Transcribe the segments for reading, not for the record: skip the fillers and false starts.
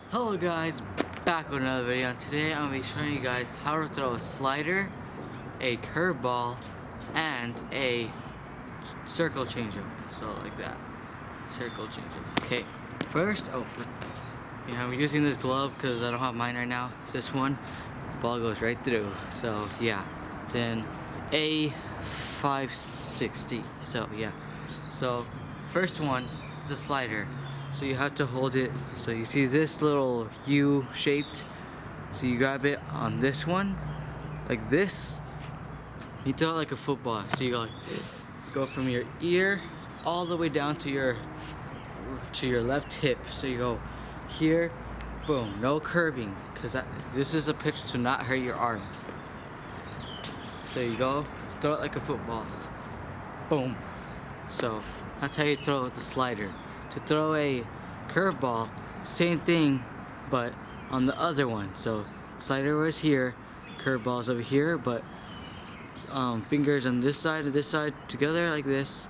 Hello guys, back with another video. Today I'm going to be showing you guys how to throw a slider, a curveball, and a circle changeup. So like that, circle changeup. Okay, first, I'm using this glove because I don't have mine right now. It's this one. The ball goes right through. So yeah, it's an A560. So yeah, so first one is a slider. So you have to hold it, so you see this little U shaped, so you grab it on this one like this. You throw it like a football, so you go like this. You go from your ear all the way down to your left hip. So you go here, boom, no curving, because this is a pitch to not hurt your arm. So you go throw it like a football, boom. So that's how you throw the slider. To throw a curveball, same thing, but on the other one. So slider was here, curveball's over here, but fingers on this side and this side together like this.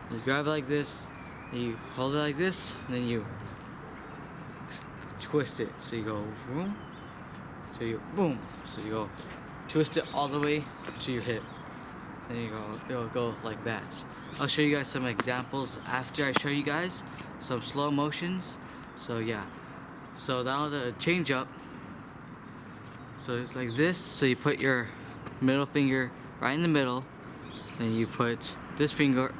You grab it like this, and you hold it like this, and then you twist it. So you go boom, so you boom, so you go twist it all the way to your hip. Then you go, it'll go like that. I'll show you guys some examples after I show you guys some slow motions. So yeah, so now the change up. So it's like this. So you put your middle finger right in the middle, then you put this finger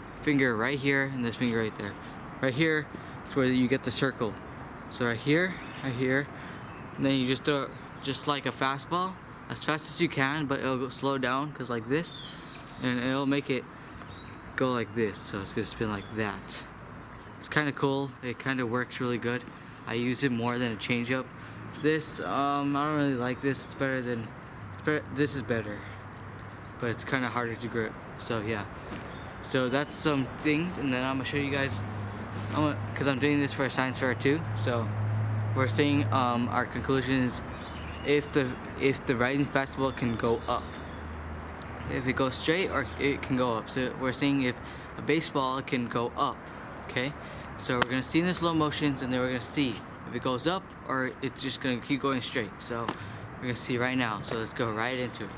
right here and this finger right there. Right here is where you get the circle. So right here, and then you just throw it just like a fastball as fast as you can, but it'll go slow down because like this, and it'll make it go like this. So it's gonna spin like that. It's kind of cool. It kind of works really good. I use it more than a changeup. This, I don't really like this. It's better than, this is better, but it's kind of harder to grip. So yeah. So that's some things, and then I'm gonna show you guys. Cause I'm doing this for a science fair too. So we're saying our conclusion is if the rising fastball can go up. If it goes straight or it can go up. So we're saying if a baseball can go up, okay? So we're gonna see in the slow motions, and then we're gonna see if it goes up or it's just gonna keep going straight. So we're gonna see right now. So let's go right into it.